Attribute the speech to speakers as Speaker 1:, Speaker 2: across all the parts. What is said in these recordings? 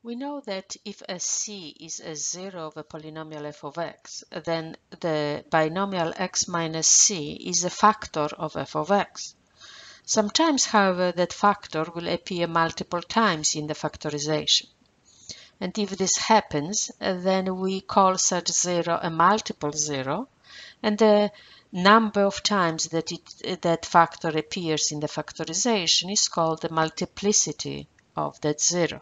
Speaker 1: We know that if a c is a zero of a polynomial f of x, then the binomial x minus c is a factor of f of x. Sometimes, however, that factor will appear multiple times in the factorization. And if this happens, then we call such zero a multiple zero, and the number of times that factor appears in the factorization is called the multiplicity of that zero.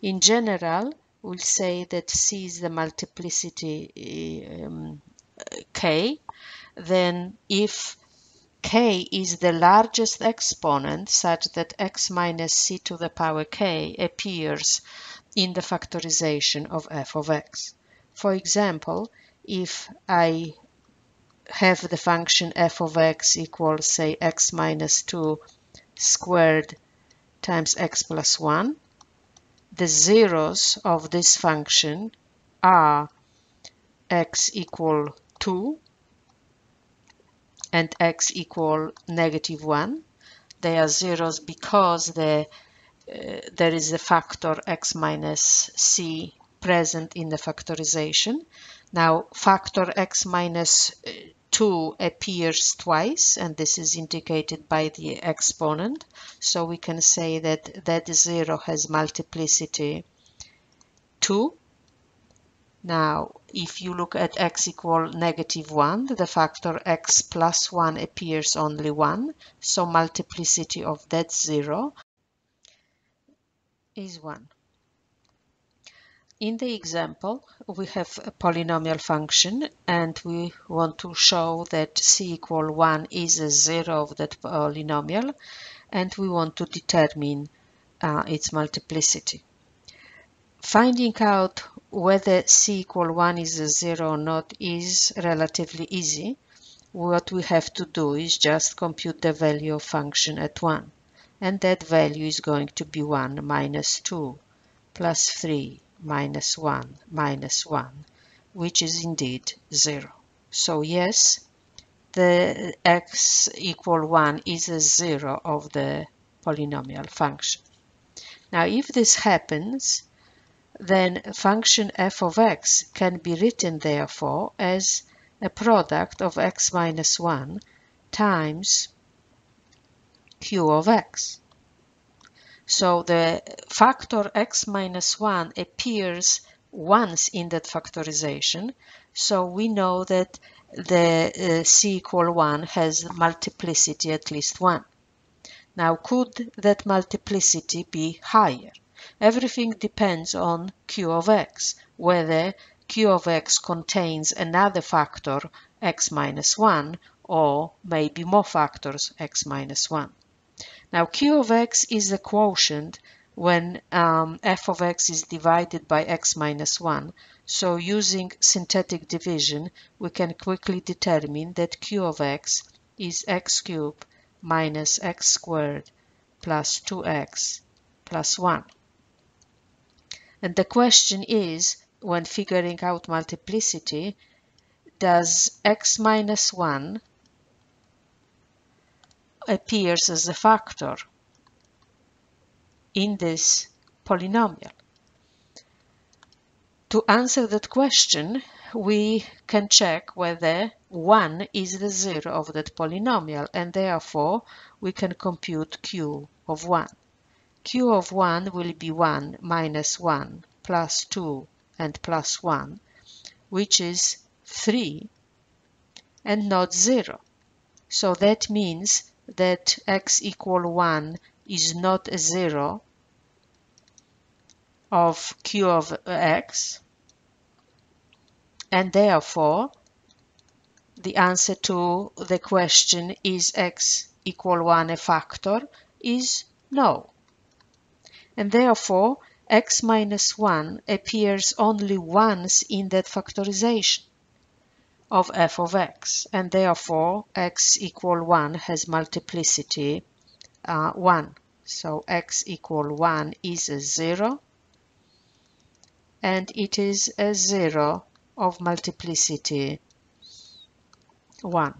Speaker 1: In general, we'll say that C is the multiplicity k. Then if k is the largest exponent such that x minus c to the power k appears in the factorization of f of x. For example, if I have the function f of x equals, say, x minus 2 squared times x plus 1, the zeros of this function are x equal 2 and x equal negative 1. They are zeros because there is a factor x minus c present in the factorization. Now, factor x minus 2 appears twice, and this is indicated by the exponent. So we can say that that zero has multiplicity 2. Now, if you look at x equal negative 1, the factor x plus 1 appears only 1. So multiplicity of that zero is 1. In the example, we have a polynomial function, and we want to show that c equal 1 is a zero of that polynomial, and we want to determine its multiplicity. Finding out whether c equal 1 is a zero or not is relatively easy. What we have to do is just compute the value of function at 1, and that value is going to be 1 minus 2 plus 3 minus 1 minus 1, which is indeed 0. So yes, the x equal 1 is a zero of the polynomial function. Now, if this happens, then function f of x can be written therefore as a product of x minus 1 times q of x. So the factor x minus 1 appears once in that factorization, so we know that the c equal 1 has multiplicity at least 1. Now, could that multiplicity be higher? Everything depends on q of x, whether q of x contains another factor x minus 1 or maybe more factors x minus 1. Now, q of x is the quotient when f of x is divided by x minus 1. So using synthetic division, we can quickly determine that q of x is x cubed minus x squared plus 2x plus 1. And the question is, when figuring out multiplicity, does x minus 1 appears as a factor in this polynomial? To answer that question, we can check whether 1 is the zero of that polynomial, and therefore we can compute q of 1. Q of 1 will be 1 minus 1 plus 2 and plus 1, which is 3 and not 0. So that means that x equal 1 is not a zero of q of x, and therefore the answer to the question, is x equal 1 a factor, is no. And therefore x minus 1 appears only once in that factorization of f of x, and therefore x equal 1 has multiplicity 1. So x equal 1 is a 0, and it is a 0 of multiplicity 1.